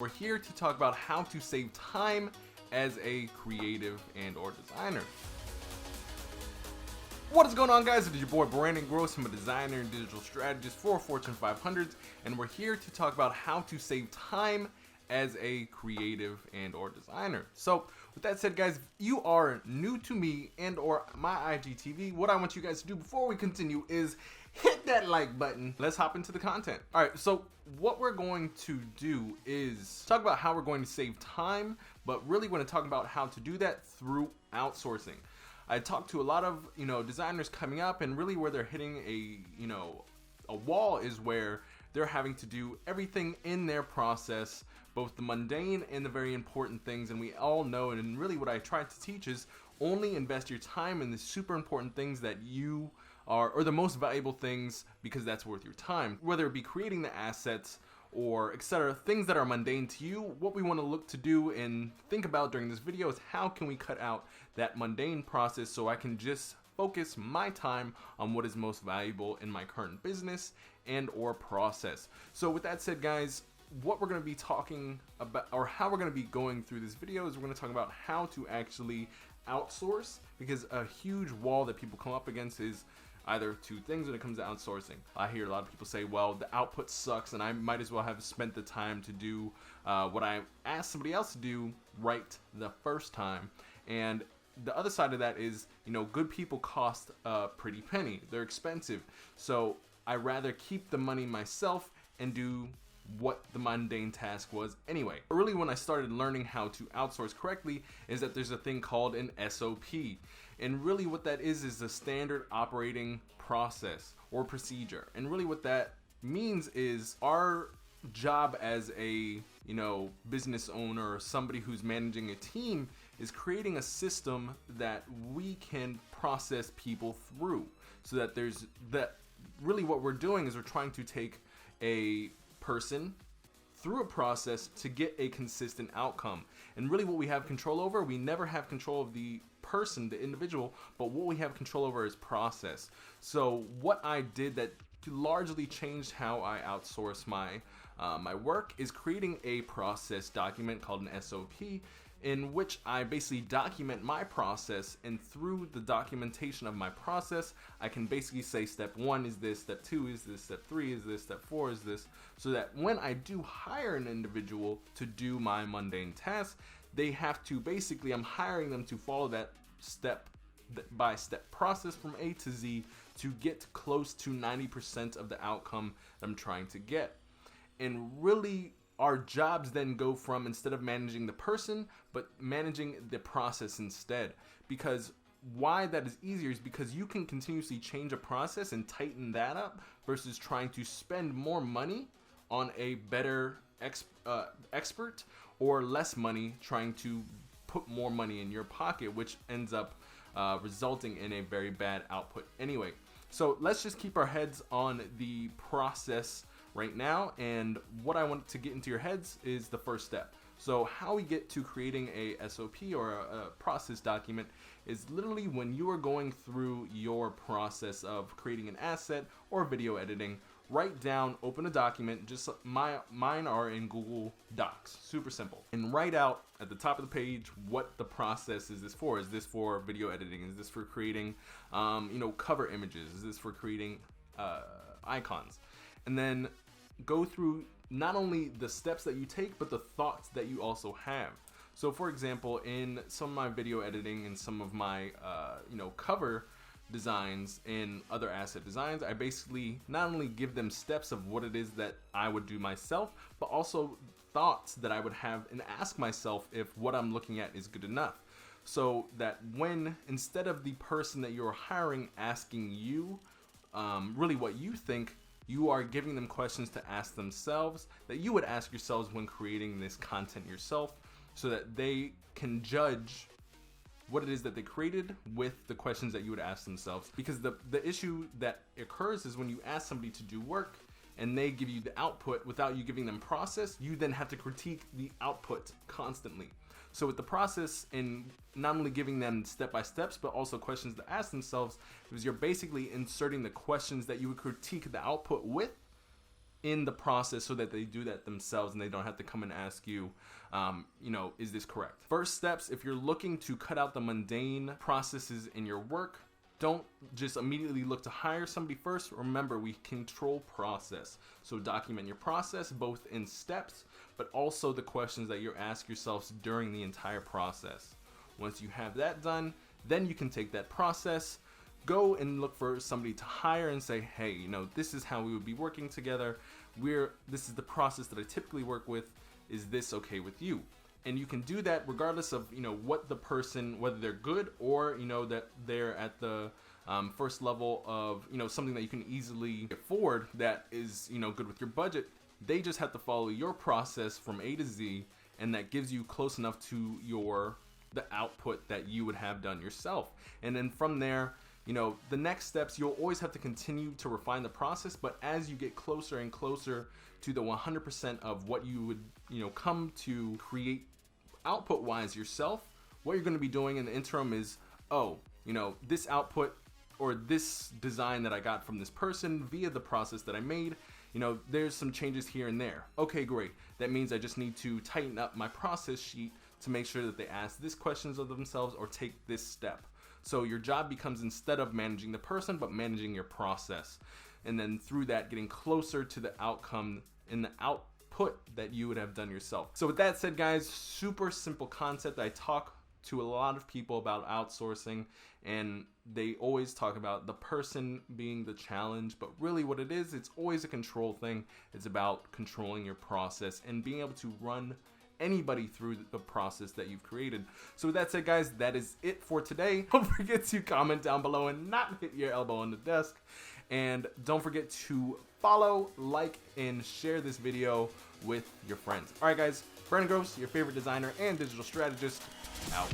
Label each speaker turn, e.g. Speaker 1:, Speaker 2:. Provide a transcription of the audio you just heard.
Speaker 1: We're here to talk about how to save time as a creative and or designer. What is going on, guys? It is your boy Brandon Groce. I'm a designer and digital strategist for Fortune 500s, and we're here to talk about how to save time as a creative and or designer. So with that said, guys, if you are new to me and or my IGTV, what I want you guys to do before we continue is hit that like button. Let's hop into the content. All right, so what we're going to do is talk about how we're going to save time, but really want to talk about how to do that through outsourcing. I talked to a lot of designers coming up, and really where they're hitting a wall is where they're having to do everything in their process, both the mundane and the very important things. And we all know, and really what I try to teach is only invest your time in the super important things that you are, or the most valuable things, because that's worth your time. Whether it be creating the assets or etc., things that are mundane to you, what we want to look to do and think about during this video is how can we cut out that mundane process so I can just focus my time on what is most valuable in my current business and or process. So with that said, guys, what we're going to be talking about, or how we're going to be going through this video, is we're going to talk about how to actually outsource, because a huge wall that people come up against is either two things when it comes to outsourcing. I hear a lot of people say, well, the output sucks and I might as well have spent the time to do what I asked somebody else to do right the first time. And the other side of that is, good people cost a pretty penny. They're expensive. So I rather keep the money myself and do what the mundane task was anyway. But really, when I started learning how to outsource correctly, is that there's a thing called an SOP. And really what that is a standard operating process or procedure. And really what that means is our job as a business owner or somebody who's managing a team is creating a system that we can process people through, so that really what we're doing is we're trying to take a person through a process to get a consistent outcome. And really what we have control over, we never have control of the person, the individual, but what we have control over is process. So what I did that largely changed how I outsource my my work is creating a process document called an SOP, in which I basically document my process, and through the documentation of my process, I can basically say step 1 is this, step 2 is this, step 3 is this, step 4 is this, so that when I do hire an individual to do my mundane tasks, they have to basically, I'm hiring them to follow that step by step process from A to Z to get close to 90% of the outcome that I'm trying to get. And really, our jobs then go from, instead of managing the person, but managing the process instead. Because why that is easier is because you can continuously change a process and tighten that up versus trying to spend more money on a better expert, or less money trying to put more money in your pocket, which ends up resulting in a very bad output anyway. So let's just keep our heads on the process right now, and what I want to get into your heads is the first step. So how we get to creating a SOP or a process document is literally when you are going through your process of creating an asset or video editing. Write down, open a document, just mine are in Google Docs, super simple, and write out at the top of the page what the process is this for. Is this for video editing? Is this for creating cover images? Is this for creating icons? And then go through not only the steps that you take, but the thoughts that you also have. So for example, in some of my video editing and some of my cover designs and other asset designs, I basically not only give them steps of what it is that I would do myself, but also thoughts that I would have and ask myself if what I'm looking at is good enough. So that when, instead of the person that you're hiring asking you really what you think, you are giving them questions to ask themselves that you would ask yourselves when creating this content yourself, so that they can judge what it is that they created with the questions that you would ask themselves. Because the issue that occurs is when you ask somebody to do work and they give you the output without you giving them process, you then have to critique the output constantly. So with the process, and not only giving them step-by-steps, but also questions to ask themselves, because you're basically inserting the questions that you would critique the output with in the process so that they do that themselves and they don't have to come and ask you, is this correct? First steps, if you're looking to cut out the mundane processes in your work, don't just immediately look to hire somebody first. Remember, we control process. So document your process both in steps, but also the questions that you ask yourselves during the entire process. Once you have that done, then you can take that process, go and look for somebody to hire and say, hey, this is how we would be working together. This is the process that I typically work with. Is this okay with you? And you can do that regardless of what the person, whether they're good or that they're at the first level of something that you can easily afford that is good with your budget. They just have to follow your process from A to Z, and that gives you close enough to the output that you would have done yourself. And then from there, the next steps, you'll always have to continue to refine the process, but as you get closer and closer to the 100% of what you would come to create output wise yourself, what you're going to be doing in the interim is, this output or this design that I got from this person via the process that I made, there's some changes here and there. Okay, great. That means I just need to tighten up my process sheet to make sure that they ask this questions of themselves or take this step. So your job becomes, instead of managing the person, but managing your process. And then through that, getting closer to the outcome and the output that you would have done yourself. So with that said, guys, super simple concept. I talk to a lot of people about outsourcing, and they always talk about the person being the challenge, but really what it is, it's always a control thing. It's about controlling your process and being able to run anybody through the process that you've created. So with that said, guys, that is it for today. Don't forget to comment down below and not hit your elbow on the desk. And don't forget to follow, like, and share this video with your friends. All right, guys, Brandon Groce, your favorite designer and digital strategist, out.